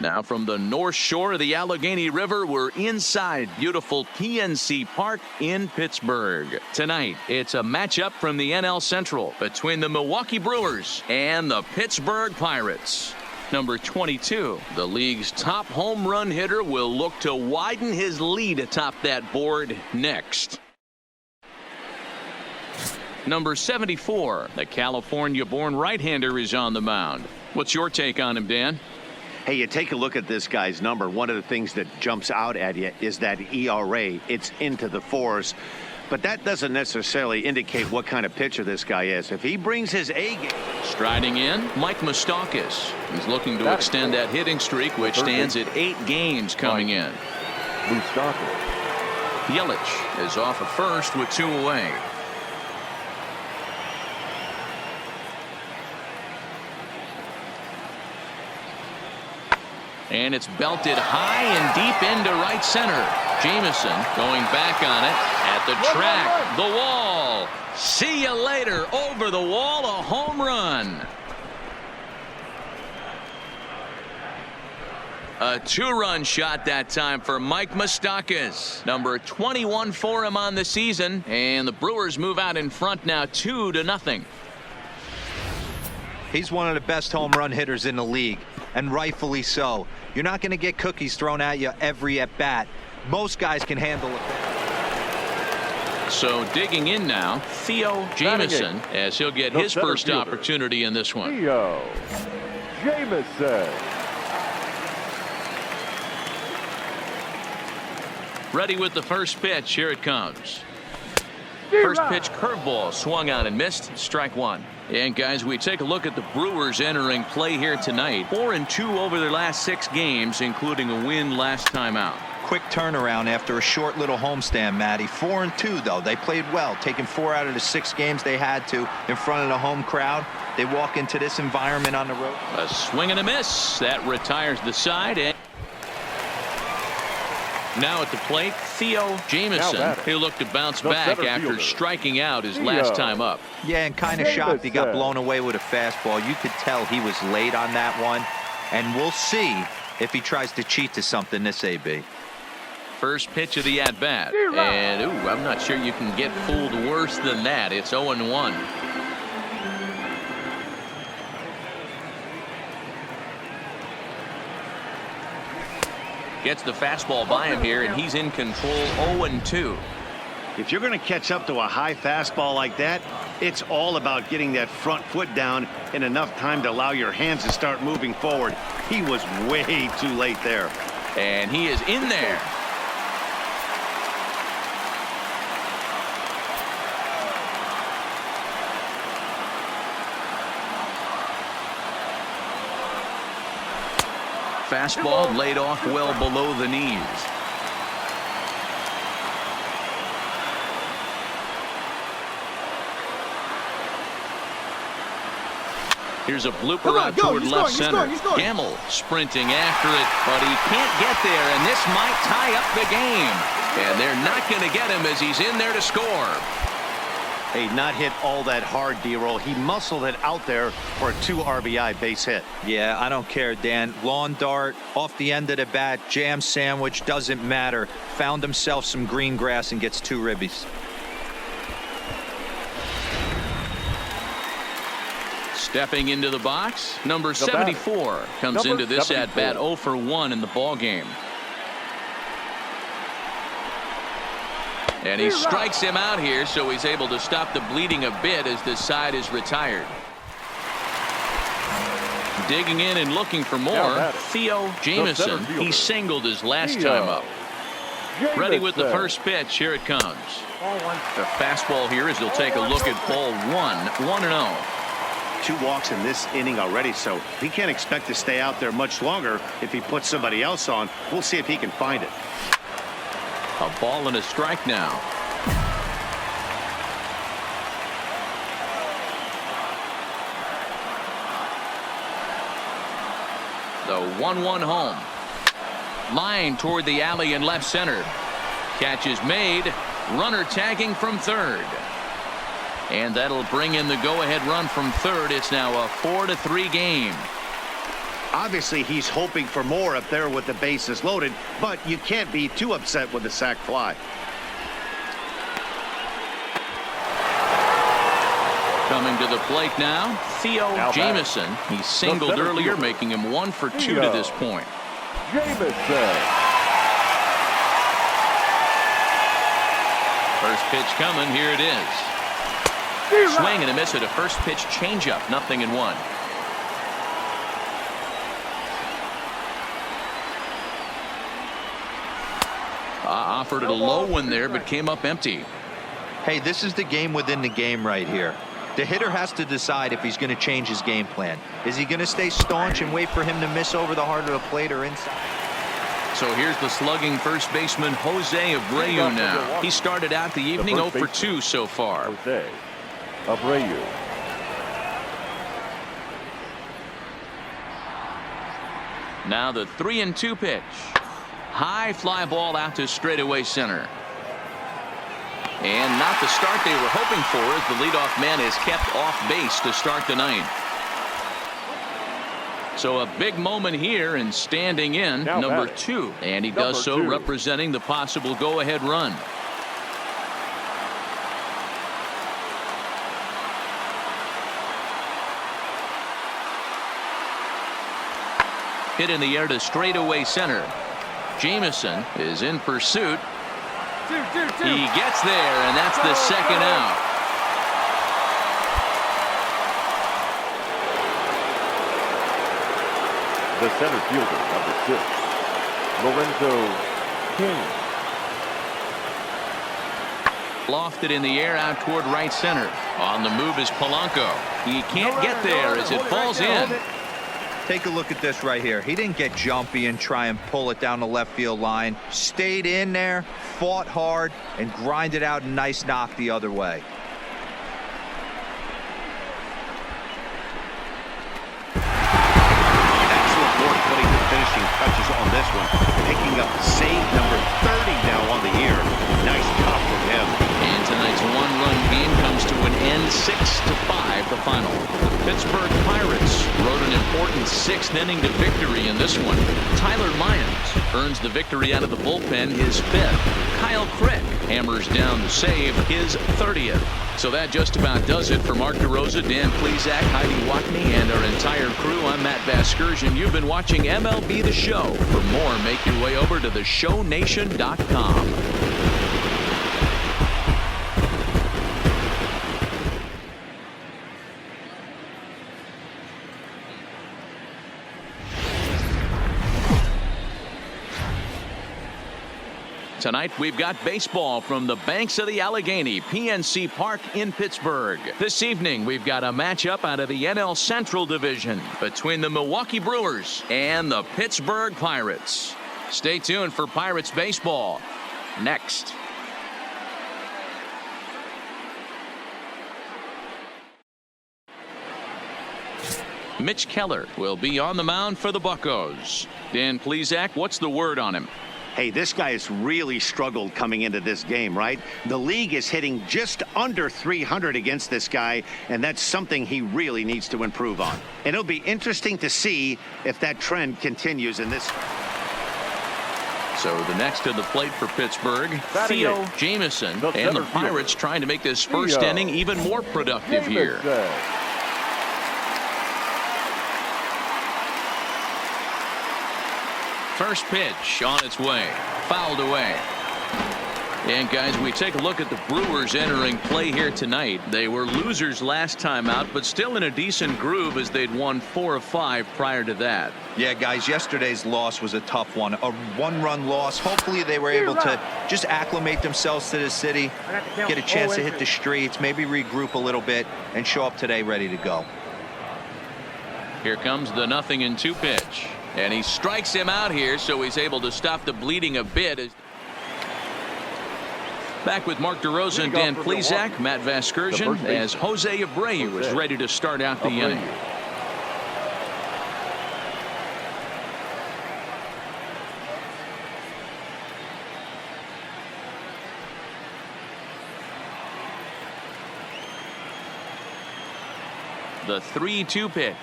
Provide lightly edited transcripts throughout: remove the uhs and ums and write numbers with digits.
Now from the North Shore of the Allegheny River, we're inside beautiful PNC Park in Pittsburgh. Tonight, it's a matchup from the NL Central between the Milwaukee Brewers and the Pittsburgh Pirates. Number 22, the league's top home run hitter, will look to widen his lead atop that board next. Number 74, the California-born right-hander, is on the mound. What's your take on him, Dan? Hey, you take a look at this guy's number. One of the things that jumps out at you is that ERA. It's into the fours. But that doesn't necessarily indicate what kind of pitcher this guy is. If he brings his A game. Striding in, Mike Moustakas. He's looking to extend that hitting streak, which stands at 8 games coming in. Moustakas. Yelich is off at first with 2 away. And it's belted high and deep into right center. Jameson going back on it at the track, the wall. See you later. Over the wall, a home run. A 2-run shot that time for Mike Moustakas. Number 21 for him on the season. And the Brewers move out in front now 2-0. He's one of the best home run hitters in the league, and rightfully so. You're not going to get cookies thrown at you every at bat. Most guys can handle it. So digging in now, Theo Jameson, as he'll get his first opportunity in this one. Theo Jameson. Ready with the first pitch. Here it comes. First pitch curveball swung on and missed. Strike 1. And guys, we take a look at the Brewers entering play here tonight. 4-2 over their last 6 games, including a win last time out. Quick turnaround after a short little homestand, Matty. 4-2 though. They played well, taking 4 out of the 6 games they had to in front of the home crowd. They walk into this environment on the road. A swing and a miss. That retires the side. And now at the plate, Theo Jameson. He'll look to bounce back after striking out his last time up. Yeah, and kind of shocked he got blown away with a fastball. You could tell he was late on that one. And we'll see if he tries to cheat to something this AB. First pitch of the at-bat. And, ooh, I'm not sure you can get fooled worse than that. It's 0-1. Gets the fastball by him here, and he's in control. 0-2. If you're going to catch up to a high fastball like that, it's all about getting that front foot down in enough time to allow your hands to start moving forward. He was way too late there. And he is in there. Fastball laid off well below the knees. Here's a blooper out toward left center. Gamble sprinting after it, but he can't get there, and this might tie up the game. And they're not going to get him as he's in there to score. Hey, not hit all that hard, D-roll. He muscled it out there for a 2 RBI base hit. Yeah, I don't care, Dan. Lawn dart, off the end of the bat, jam sandwich, doesn't matter. Found himself some green grass and gets 2 ribbies. Stepping into the box, number 74 comes into this at-bat 0 for 1 in the ball game. And he strikes him out here, so he's able to stop the bleeding a bit as this side is retired. Digging in and looking for more, Theo Jameson. He singled his last time up. Ready with the first pitch. Here it comes. The fastball here as he'll take a look at ball 1. 1-0. 2 walks in this inning already, so he can't expect to stay out there much longer if he puts somebody else on. We'll see if he can find it. A ball and a strike now. The 1-1 home. Line toward the alley in left center. Catch is made. Runner tagging from third. And that'll bring in the go-ahead run from third. It's now a 4-3 game. Obviously, he's hoping for more up there with the bases loaded, but you can't be too upset with the sac fly. Coming to the plate now, Theo Jamison. He singled earlier, making him 1 for 2 to this point. Jamison. First pitch coming. Here it is. Swing and a miss at a first pitch changeup. 0-1. Offered it a low one there, but came up empty. Hey, this is the game within the game right here. The hitter has to decide if he's going to change his game plan. Is he going to stay staunch and wait for him to miss over the heart of the plate or inside? So here's the slugging first baseman Jose Abreu now. He started out the evening 0 for 2 so far. Jose Abreu. Now the 3-2 pitch. High fly ball out to straightaway center. And not the start they were hoping for, as the leadoff man is kept off base to start the ninth. So a big moment here, and standing in number 2. And he does so representing the possible go-ahead run. Hit in the air to straightaway center. Jamison is in pursuit. He gets there, and that's the second out. The center fielder, number 6, Lorenzo King. Lofted in the air out toward right center. On the move is Polanco. He can't get there as it falls in. Take a look at this right here. He didn't get jumpy and try and pull it down the left field line. Stayed in there, fought hard, and grinded out a nice knock the other way. Excellent work putting the finishing touches on this one. Picking up save number 30 now on the year. Nice job from him. And tonight's one-run game comes to an end, 6-5 the final. The Pittsburgh Pirates rode an important 6th inning to victory in this one. Tyler Lyons earns the victory out of the bullpen, his 5th. Kyle Crick hammers down the save, his 30th. So that just about does it for Mark DeRosa, Dan Plesac, Heidi Watney, and our entire crew. I'm Matt Vasgersian. You've been watching MLB The Show. For more, make your way over to theshownation.com. Tonight, we've got baseball from the banks of the Allegheny, PNC Park in Pittsburgh. This evening, we've got a matchup out of the NL Central Division between the Milwaukee Brewers and the Pittsburgh Pirates. Stay tuned for Pirates baseball next. Mitch Keller will be on the mound for the Buccos. Dan Plesac, what's the word on him? Hey, this guy has really struggled coming into this game, right? The league is hitting just under 300 against this guy, and that's something he really needs to improve on. And it'll be interesting to see if that trend continues in this. So the next to the plate for Pittsburgh, Theo Jamison, and the Pirates trying to make this first inning even more productive here. First pitch on its way, fouled away. And guys, we take a look at the Brewers entering play here tonight. They were losers last time out, but still in a decent groove as they'd won 4 of 5 prior to that. Yeah, guys, yesterday's loss was a tough one. A one-run loss. Hopefully they were able to just acclimate themselves to the city, get a chance to hit the streets, maybe regroup a little bit, and show up today ready to go. Here comes the 0-2 pitch. And he strikes him out here, so he's able to stop the bleeding a bit. Back with Mark DeRosa and Dan Plesac, Matt Vasgersian, as Jose Abreu is ready to start out the inning. The 3-2 pitch.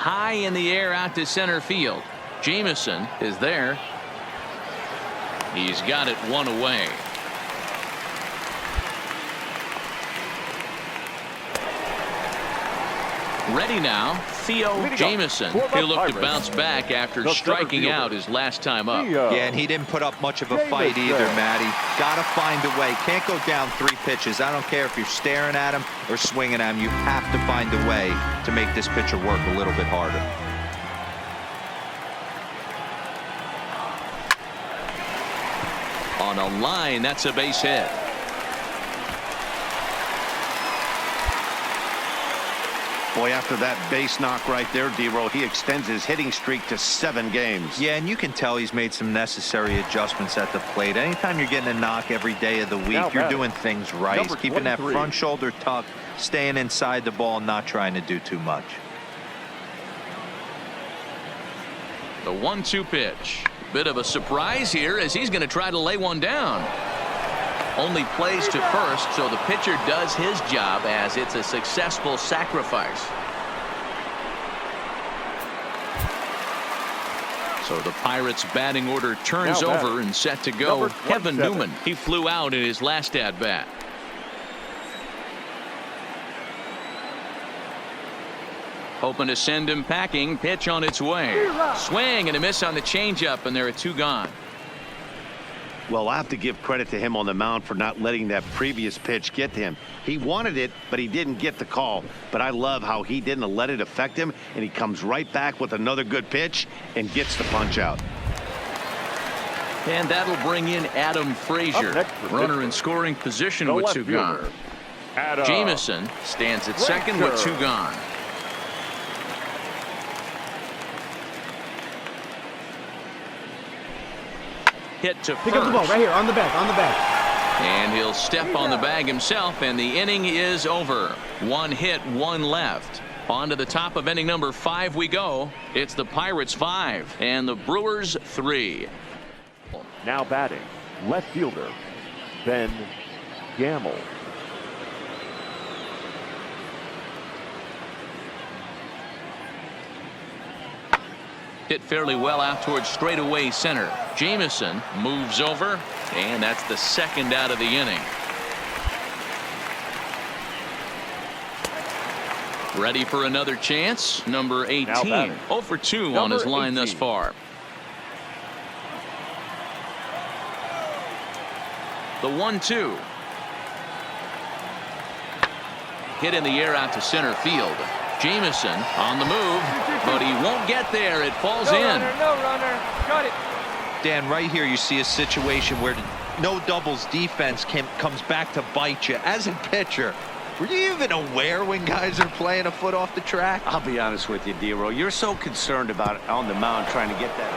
high in the air out to center field. Jameson is there. He's got it one away. Ready now, Theo Jameson. He'll look to bounce back after striking out his last time up. Yeah, and he didn't put up much of a fight either, Matty. Got to find a way. Can't go down 3 pitches. I don't care if you're staring at him or swinging at him. You have to find a way to make this pitcher work a little bit harder. On a line, that's a base hit. Boy, after that base knock right there, D-Roll, he extends his hitting streak to 7 games. Yeah, and you can tell he's made some necessary adjustments at the plate. Anytime you're getting a knock every day of the week, you're doing things right. He's keeping that front shoulder tucked, staying inside the ball, not trying to do too much. The 1-2 pitch. Bit of a surprise here as he's going to try to lay one down. Only plays to first, so the pitcher does his job as it's a successful sacrifice. So the Pirates batting order turns over and set to go. Kevin Newman, he flew out in his last at bat. Hoping to send him packing. Pitch on its way. Swing and a miss on the changeup, and there are 2 gone. Well, I have to give credit to him on the mound for not letting that previous pitch get to him. He wanted it, but he didn't get the call. But I love how he didn't let it affect him, and he comes right back with another good pitch and gets the punch out. And that'll bring in Adam Frazier. Runner in scoring position with 2 gone. Jameson stands at second with 2 gone. Hit to first. Pick up the ball right here on the back, And he'll step on the bag himself, and the inning is over. 1 hit, 1 left. On to the top of inning number 5 we go. It's the Pirates 5 and the Brewers 3. Now batting, left fielder, Ben Gamble. Hit fairly well out towards straightaway center. Jameson moves over, and that's the 2nd out of the inning. Ready for another chance. Number 18. 0 for 2 on his line thus far. The 1-2. Hit in the air out to center field. Jameson on the move, but he won't get there. It falls in. No runner. Got it. Dan, right here you see a situation where no doubles defense comes back to bite you. As a pitcher, were you even aware when guys are playing a foot off the track? I'll be honest with you, D-Roll. You're so concerned about on the mound trying to get that.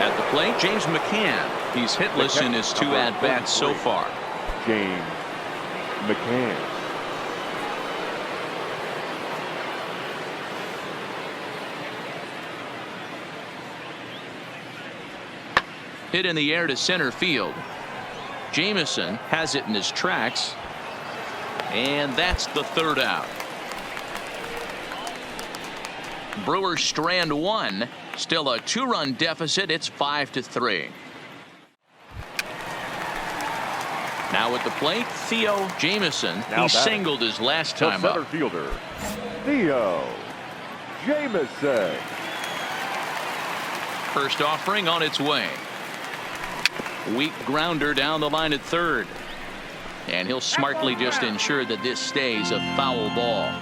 At the plate, James McCann. He's hitless in his 2 at-bats so far. James McCann. Hit in the air to center field. Jameson has it in his tracks. And that's the 3rd out. Brewers strand 1. Still a 2-run deficit. It's 5-3. Now at the plate, Theo Jameson. He singled his last time center up. Fielder, Theo Jameson. First offering on its way. Weak grounder down the line at 3rd. And he'll smartly just ensure that this stays a foul ball.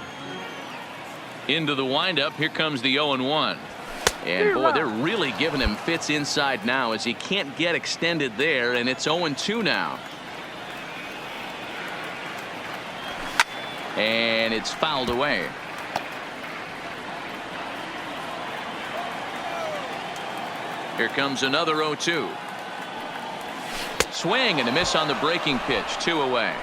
Into the windup. Here comes the 0-1. And boy, they're really giving him fits inside now as he can't get extended there, and it's 0-2 now. And it's fouled away. Here comes another 0-2. Swing and a miss on the breaking pitch. 2 away.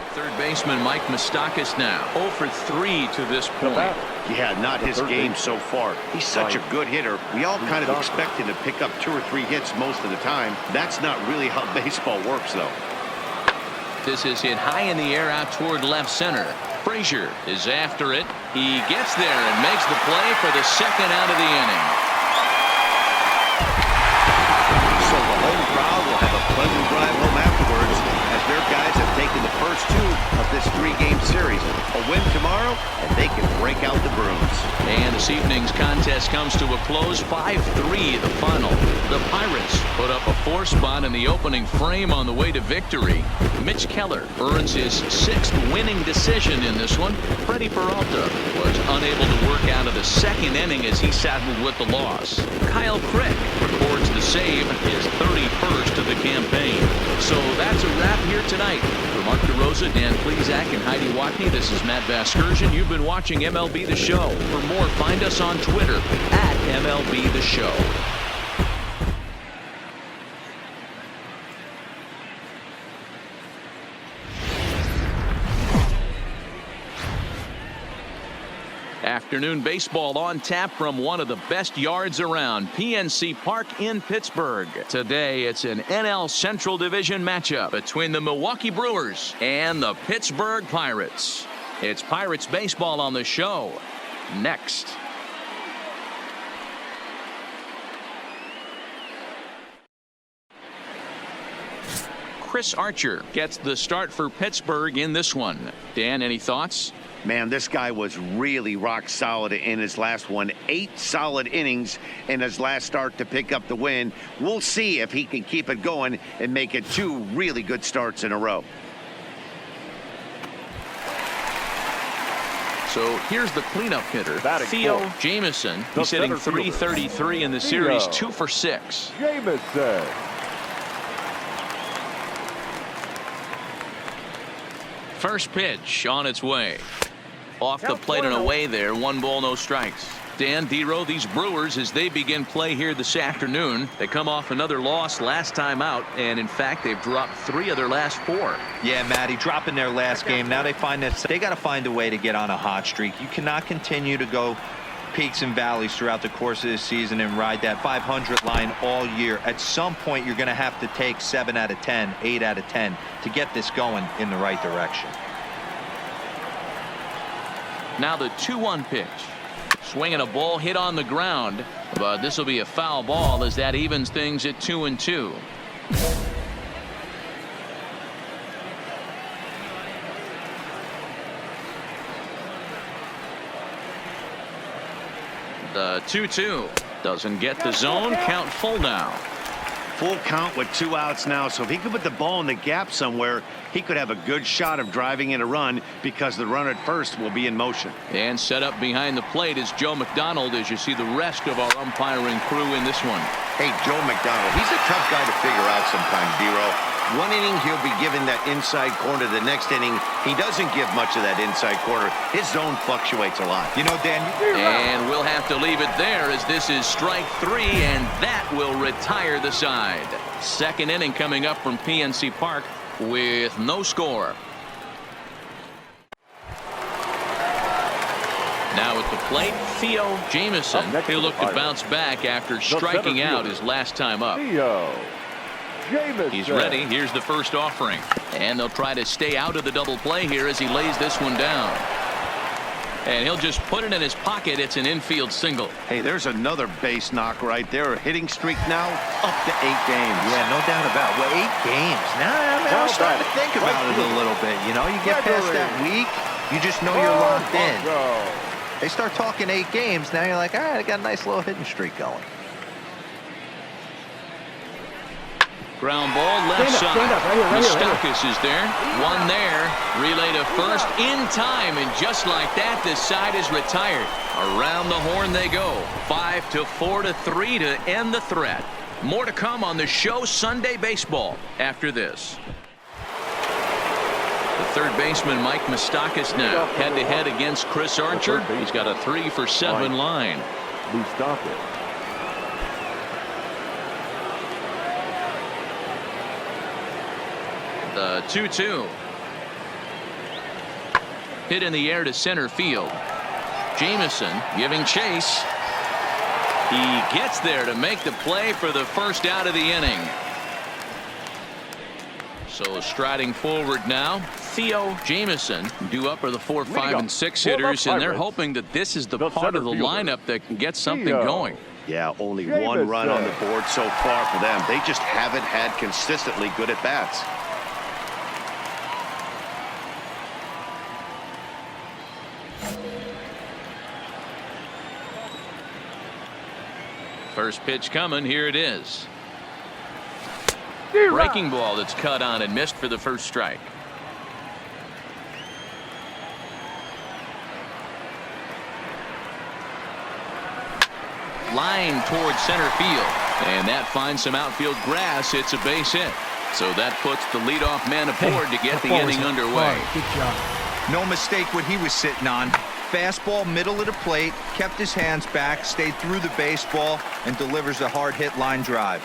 Third baseman Mike Moustakas now 0 for 3 to this point. Yeah, not his game so far. He's such a good hitter. We all kind of expect him to pick up 2 or 3 hits most of the time. That's not really how baseball works, though. This is hit high in the air out toward left center. Frazier is after it. He gets there and makes the play for the second out of the inning. So the home crowd will have a pleasant drive home afterwards as their guys have taken the first two of this three-game series. A win tomorrow, and they can break out the brooms. And this evening's contest comes to a close. 5-3 the final. The Pirates put up a 4 spot in the opening frame on the way to victory. Mitch Keller earns his 6th winning decision in this one. Freddie Peralta was unable to work out of the second inning as he saddled with the loss. Kyle Crick records the save, his 31st of the campaign. So that's a wrap here tonight. For Mark DeRosa, Dan Plesac, and Heidi Watney, this is Matt Vasgersian. You've been watching MLB The Show. For more, find us on Twitter at MLB The Show. Afternoon baseball on tap from one of the best yards around, PNC Park in Pittsburgh. Today it's an NL Central Division matchup between the Milwaukee Brewers and the Pittsburgh Pirates. It's Pirates baseball on the show next. Chris Archer gets the start for Pittsburgh in this one. Dan, any thoughts? Man, this guy was really rock solid in his last one. 8 solid innings in his last start to pick up the win. We'll see if he can keep it going and make it 2 really good starts in a row. So here's the cleanup hitter, Batting Theo fourth. Jamison. The He's hitting center fielder, .333 in the Theo series, 2 for 6. Jamison. First pitch on its way. Off the plate and away there. 1 ball, no strikes. Dan, Dero, these Brewers, as they begin play here this afternoon, they come off another loss last time out, and in fact they've dropped 3 of their last 4. Yeah, Matty, dropping their last game. Now they find that they got to find a way to get on a hot streak. You cannot continue to go peaks and valleys throughout the course of this season and ride that 500 line all year. At some point you're going to have to take 7 out of 10, 8 out of 10 to get this going in the right direction. Now the 2-1 pitch. Swinging a ball hit on the ground, but this will be a foul ball as that evens things at 2-2. The 2-2 doesn't get the zone. Count full now. Full count with 2 outs now, so if he could put the ball in the gap somewhere, he could have a good shot of driving in a run because the runner at first will be in motion. And set up behind the plate is Joe McDonald as you see the rest of our umpiring crew in this one. Hey, Joe McDonald, he's a tough guy to figure out sometimes, Dero. 1 inning, he'll be given that inside corner. The next inning, he doesn't give much of that inside corner. His zone fluctuates a lot. You know, Dan, and we'll have to leave it there as this is strike 3, and that will retire the side. Second inning coming up from PNC Park with no score. Now at the plate, Theo Jamison. He'll look to bounce back after striking out his last time up. Theo Jamison. He's ready. Here's the first offering. And they'll try to stay out of the double play here as he lays this one down. And he'll just put it in his pocket. It's an infield single. Hey, there's another base knock right there. A hitting streak now up to 8 games. yeah, no doubt about it. Well, 8 games. Now I'm starting to think about it a little bit. You know, you get past that week, you just know you're locked in. They start talking 8 games. Now you're like, all right, I got a nice little hitting streak going. Ground ball left side. Moustakas is there. One there. Relay to first in time. And just like that, this side is retired. Around the horn they go. 5-4-3 to end the threat. More to come on the show Sunday Baseball after this. The third baseman, Mike Moustakas, now head-to-head against Chris Archer. He's got a 3-for-7 line. Moustakas. The 2-2. Hit in the air to center field. Jamison giving chase. He gets there to make the play for the first out of the inning. So striding forward now, Theo Jamieson. Due up are the 4, 5, and 6 hitters, and they're hoping that this is the part of the lineup that can get something going. Yeah, only one run on the board so far for them. They just haven't had consistently good at-bats. First pitch coming. Here it is. Breaking ball that's cut on and missed for the first strike. Line towards center field, and that finds some outfield grass. It's a base hit, so that puts the leadoff man aboard to get the inning underway. Good job. No mistake what he was sitting on. Fastball middle of the plate, kept his hands back, stayed through the baseball, and delivers a hard hit line drive.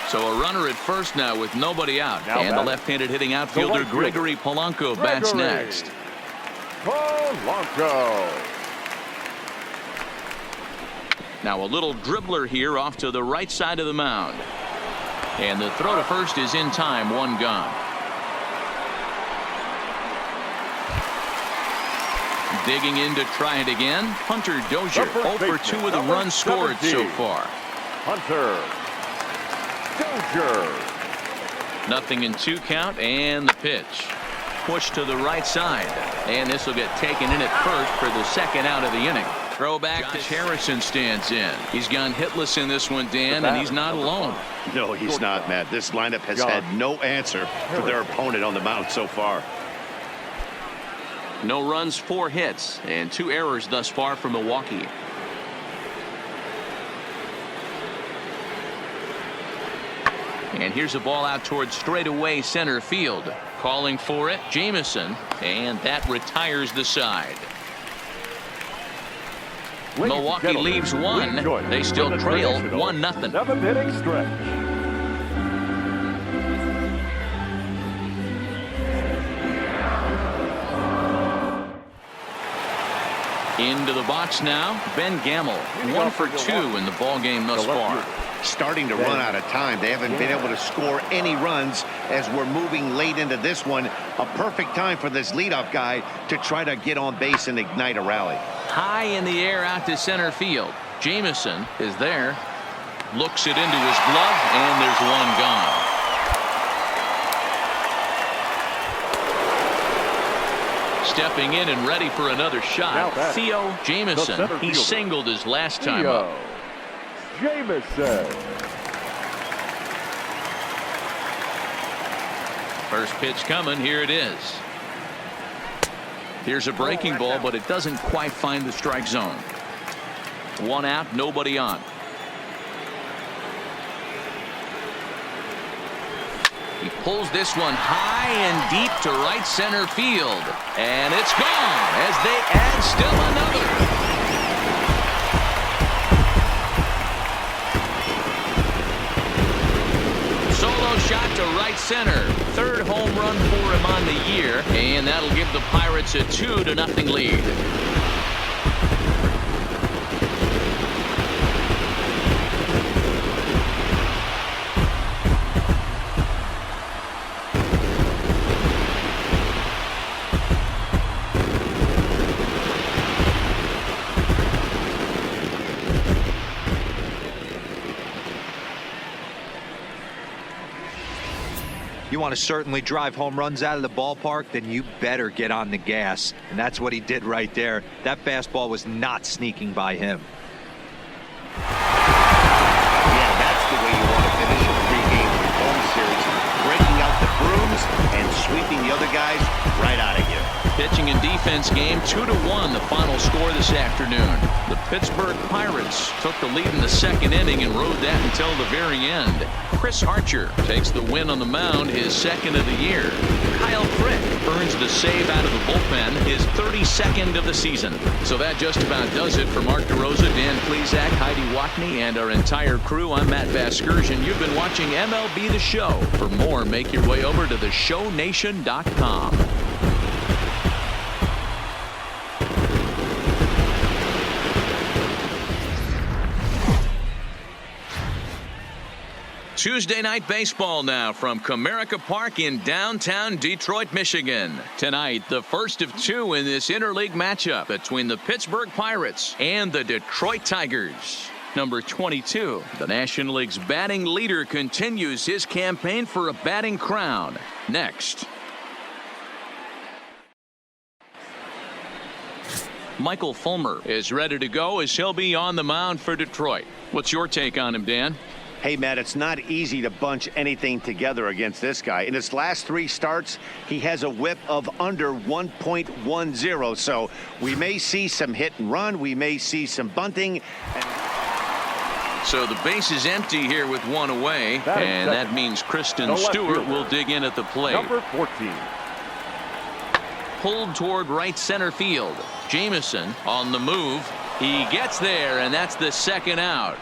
So a runner at first now with nobody out. And the left-handed hitting outfielder Gregory Polanco bats next. Polanco. Now a little dribbler here off to the right side of the mound. And the throw to first is in time, one gone. Digging in to try it again. Hunter Dozier, 0 for 2 with a run scored so far. Hunter Dozier. Nothing in 2 count, and the pitch. Push to the right side. And this will get taken in at first for the second out of the inning. Throwback to Harrison stands in. He's gone hitless in this one, Dan, and he's not alone. No, he's not, Matt. This lineup has had no answer for their opponent on the mound so far. No runs, 4 hits, and 2 errors thus far for Milwaukee. And here's a ball out towards straightaway center field. Calling for it, Jamieson, and that retires the side. Milwaukee leaves 1. They still trail 1-0. 7th inning stretch. Into the box now, Ben Gamel, 1 for 2 in the ball game thus far. Starting to run out of time. They haven't been able to score any runs as we're moving late into this one. A perfect time for this leadoff guy to try to get on base and ignite a rally. High in the air out to center field. Jamieson is there. Looks it into his glove, and there's one gone. Stepping in and ready for another shot, Theo Jamieson. He singled his last time up. Jamieson. First pitch coming. Here it is. Here's a breaking ball, but it doesn't quite find the strike zone. 1 out, nobody on. He pulls this one high and deep to right center field. And it's gone as they add still another. Solo shot to right center. 3rd home run for him on the year. And that'll give the Pirates a 2-0 lead. You want to certainly drive home runs out of the ballpark, then you better get on the gas. And that's what he did right there. That fastball was not sneaking by him. Yeah, that's the way you want to finish a 3-game home series. Breaking out the brooms and sweeping the other guys right out of here. Pitching and defense game, 2-1 the final score this afternoon. The Pittsburgh Pirates took the lead in the 2nd inning and rode that until the very end. Chris Archer takes the win on the mound, his 2nd of the year. Kyle Frick earns the save out of the bullpen, his 32nd of the season. So that just about does it for Mark DeRosa, Dan Plesac, Heidi Watney, and our entire crew. I'm Matt Vasgersian. You've been watching MLB The Show. For more, make your way over to theshownation.com. Tuesday night baseball now from Comerica Park in downtown Detroit, Michigan. Tonight, the first of two in this interleague matchup between the Pittsburgh Pirates and the Detroit Tigers. Number 22, the National League's batting leader, continues his campaign for a batting crown. Next. Michael Fulmer is ready to go as he'll be on the mound for Detroit. What's your take on him, Dan? Hey, Matt, it's not easy to bunch anything together against this guy. In his last 3 starts, he has a whip of under 1.10. So we may see some hit and run. We may see some bunting. So the base is empty here with 1 away. And that means Kristen Stewart will dig in at the plate. Number 14. Pulled toward right center field. Jamison on the move. He gets there, and that's the second out.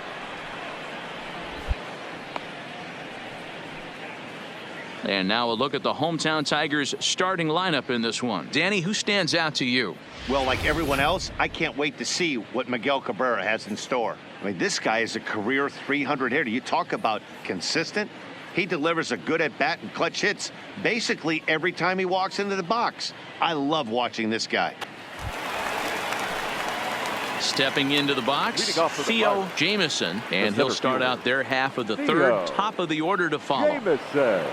And now a look at the hometown Tigers starting lineup in this one. Danny, who stands out to you? Well, like everyone else, I can't wait to see what Miguel Cabrera has in store. I mean, this guy is a career 300 hitter. You talk about consistent. He delivers a good at-bat and clutch hits basically every time he walks into the box. I love watching this guy. Stepping into the box, Theo Jamison, and he'll start out their half of the third, top of the order to follow. Jamison.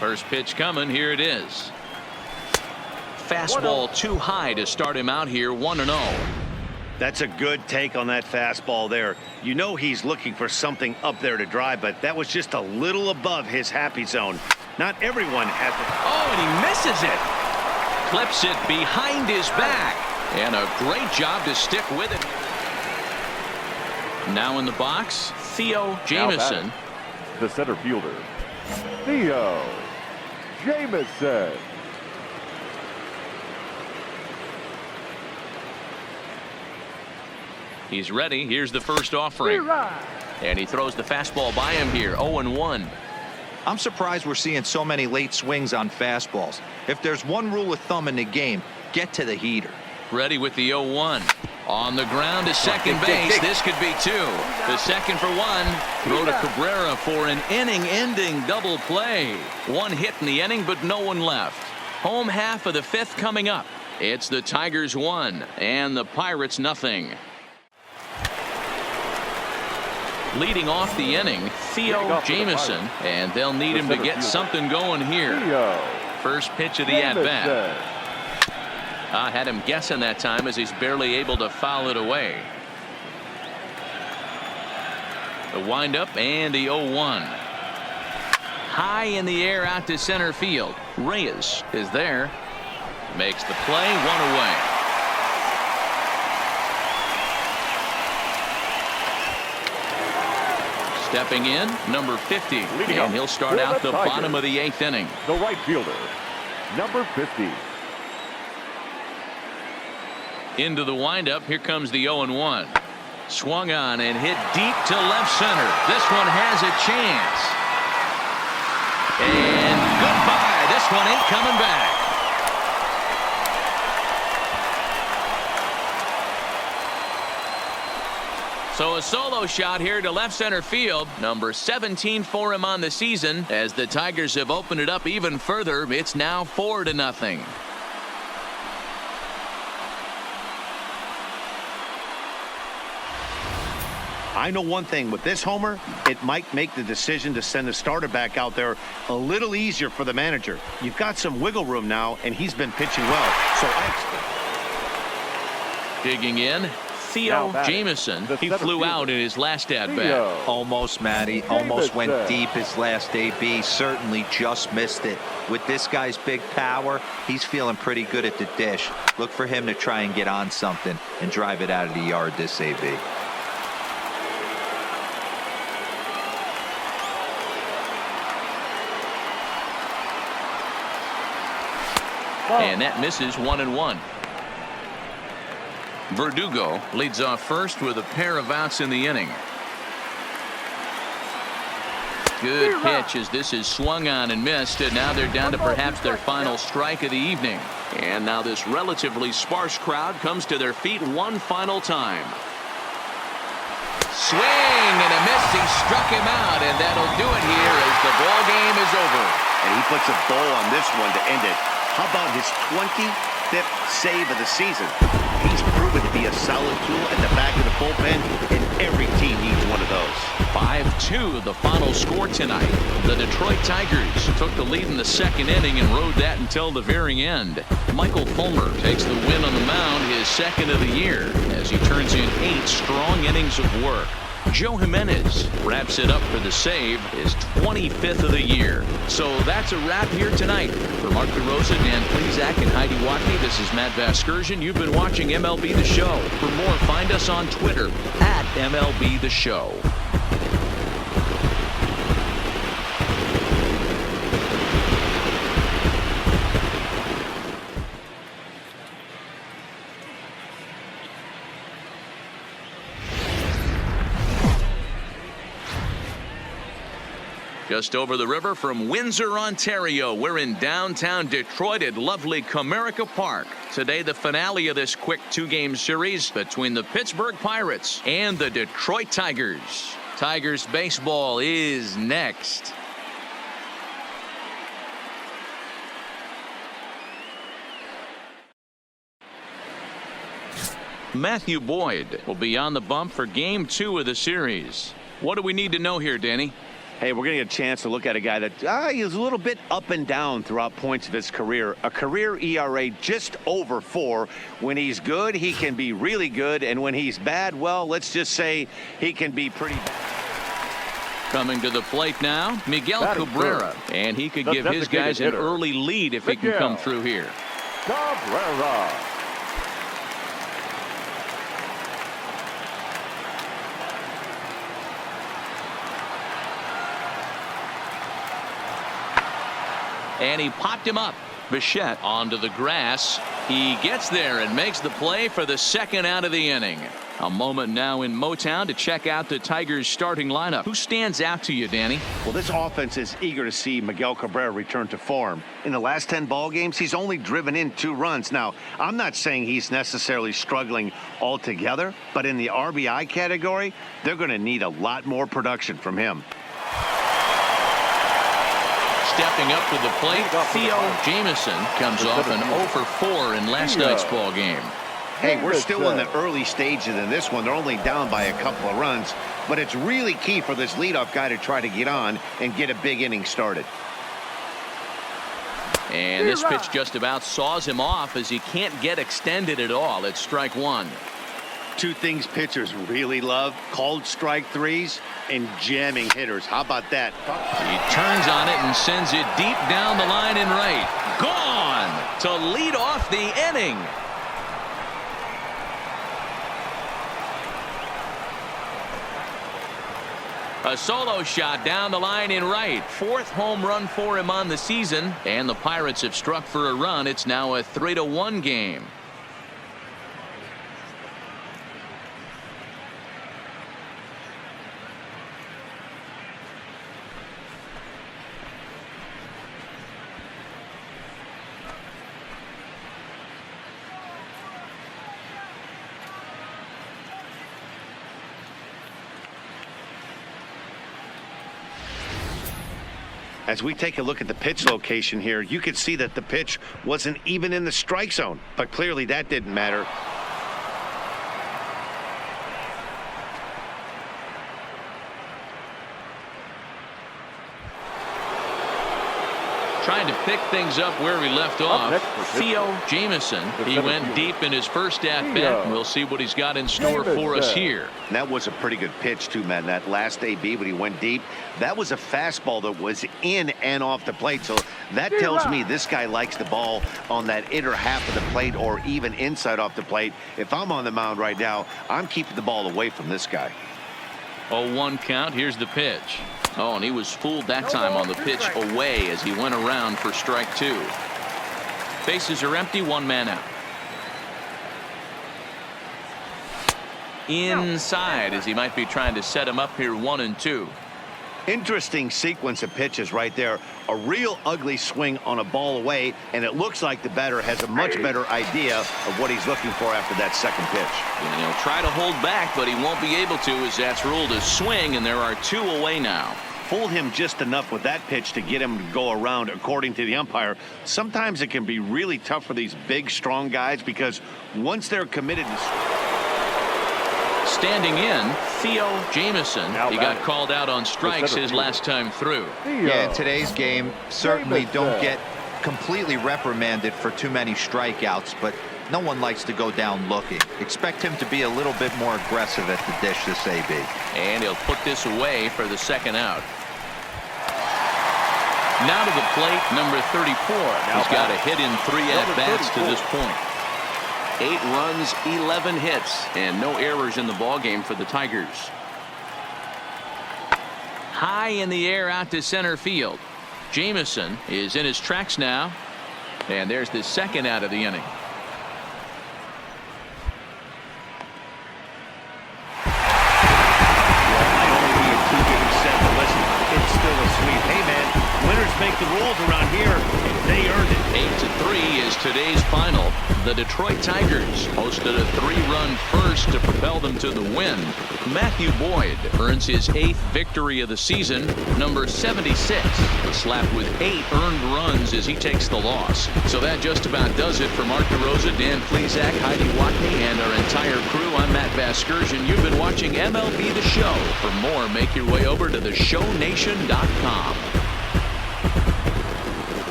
First pitch coming. Here it is. Fastball too high to start him out here. 1-0. That's a good take on that fastball there. You know he's looking for something up there to drive, but that was just a little above his happy zone. Not everyone has it. Oh, and he misses it. Clips it behind his back. And a great job to stick with it. Now in the box, Theo Jamison. The center fielder, Theo Jamison. He's ready. Here's the first offering. And he throws the fastball by him here. 0-1. I'm surprised we're seeing so many late swings on fastballs. If there's one rule of thumb in the game, get to the heater. Ready with the 0-1. On the ground to second base. This could be 2. The second for 1. Throw to Cabrera for an inning-ending double play. 1 hit in the inning, but no one left. Home half of the 5th coming up. It's the Tigers 1 and the Pirates nothing. Leading off the inning, Theo Jamison, and they'll need him to get something going here. First pitch of the at-bat. I had him guessing that time as he's barely able to foul it away. The windup and the 0-1. High in the air out to center field. Reyes is there. Makes the play. 1 away. Stepping in, number 50, and he'll start out the bottom of the 8th inning. The right fielder, number 50. Into the windup, here comes the 0-1. Swung on and hit deep to left center. This one has a chance. And goodbye. This one ain't coming back. So a solo shot here to left center field. Number 17 for him on the season. As the Tigers have opened it up even further, it's now 4-0. I know one thing with this homer, it might make the decision to send the starter back out there a little easier for the manager. You've got some wiggle room now, and he's been pitching well. So digging in, Theo Jamison. He flew out in his last at-bat. Almost, Matty. Almost went deep his last AB. Certainly just missed it. With this guy's big power, he's feeling pretty good at the dish. Look for him to try and get on something and drive it out of the yard this AB. And that misses. 1-1. Verdugo leads off first with a pair of outs in the inning. Good pitch as this is swung on and missed, and now they're down to perhaps their final strike of the evening. And now this relatively sparse crowd comes to their feet one final time. Swing and a miss. He struck him out, and that'll do it here as the ball game is over. And he puts a bow on this one to end it. How about his 25th save of the season? He's proven to be a solid tool at the back of the bullpen, and every team needs one of those. 5-2 the final score tonight. The Detroit Tigers took the lead in the second inning and rode that until the very end. Michael Fulmer takes the win on the mound, his second of the year, as he turns in 8 strong innings of work. Joe Jimenez wraps it up for the save, his 25th of the year. So that's a wrap here tonight. For Mark DeRosa, Dan Plezak, and Heidi Watney, this is Matt Vasgersian. You've been watching MLB The Show. For more, find us on Twitter at MLB The Show. Just over the river from Windsor, Ontario, we're in downtown Detroit at lovely Comerica Park. Today, the finale of this quick 2-game series between the Pittsburgh Pirates and the Detroit Tigers. Tigers baseball is next. Matthew Boyd will be on the bump for Game 2 of the series. What do we need to know here, Danny? Hey, we're going to get a chance to look at a guy that he's a little bit up and down throughout points of his career. A career ERA just over 4. When he's good, he can be really good. And when he's bad, well, let's just say he can be pretty bad. Coming to the plate now, Miguel Cabrera. And he could give his guys an early lead if he can come through here. Cabrera. And he popped him up. Bichette onto the grass. He gets there and makes the play for the second out of the inning. A moment now in Motown to check out the Tigers starting lineup. Who stands out to you, Danny? Well, this offense is eager to see Miguel Cabrera return to form. In the last 10 ball games, he's only driven in 2 runs. Now, I'm not saying he's necessarily struggling altogether, but in the RBI category, they're going to need a lot more production from him. Stepping up to the plate, Theo Jamison comes off an 0 for 4 in last night's ball game. Hey, we're still in the early stages in this one. They're only down by a couple of runs, but it's really key for this leadoff guy to try to get on and get a big inning started. And this pitch just about saws him off as he can't get extended at all. It's strike 1. 2 things pitchers really love: called strike 3s and jamming hitters. How about that? He turns on it and sends it deep down the line in right. Gone to lead off the inning. A solo shot down the line in right. 4th home run for him on the season. And the Pirates have struck for a run. It's now a 3-1 game. As we take a look at the pitch location here, you can see that the pitch wasn't even in the strike zone, but clearly that didn't matter. Trying to pick things up where we left off. Theo Jamison. He went deep in his first at-bat. We'll see what he's got in store for us here. That was a pretty good pitch, too, man. That last AB when he went deep, that was a fastball that was in and off the plate. So that tells me this guy likes the ball on that inner half of the plate or even inside off the plate. If I'm on the mound right now, I'm keeping the ball away from this guy. 0-1 count. Here's the pitch. Oh, and he was fooled that time on the pitch away as he went around for strike 2. Bases are empty, 1 man out. Inside as he might be trying to set him up here 1-2. Interesting sequence of pitches right there. A real ugly swing on a ball away, and it looks like the batter has a much better idea of what he's looking for after that second pitch. And he'll try to hold back, but he won't be able to, as that's ruled a swing, and there are 2 away now. Fooled him just enough with that pitch to get him to go around, according to the umpire. Sometimes it can be really tough for these big, strong guys, because once they're committed to... Standing in, Theo Jamieson. He got called out on strikes his last time through. Yeah, in today's game, certainly don't get completely reprimanded for too many strikeouts, but no one likes to go down looking. Expect him to be a little bit more aggressive at the dish this AB. And he'll put this away for the second out. Now to the plate, number 34. He's got a hit in 3 at-bats to this point. 8 runs, 11 hits, and no errors in the ballgame for the Tigers. High in the air out to center field. Jamieson is in his tracks now, and there's the second out of the inning. It's still a sweep. Hey, man, winners make the rules around here. They earned it. 8-3 is today's final. The Detroit Tigers hosted a 3-run first to propel them to the win. Matthew Boyd earns his 8th victory of the season, number 76, slapped with 8 earned runs as he takes the loss. So that just about does it for Mark DeRosa, Dan Plesac, Heidi Watney, and our entire crew. I'm Matt Vasgersian. You've been watching MLB The Show. For more, make your way over to theshownation.com.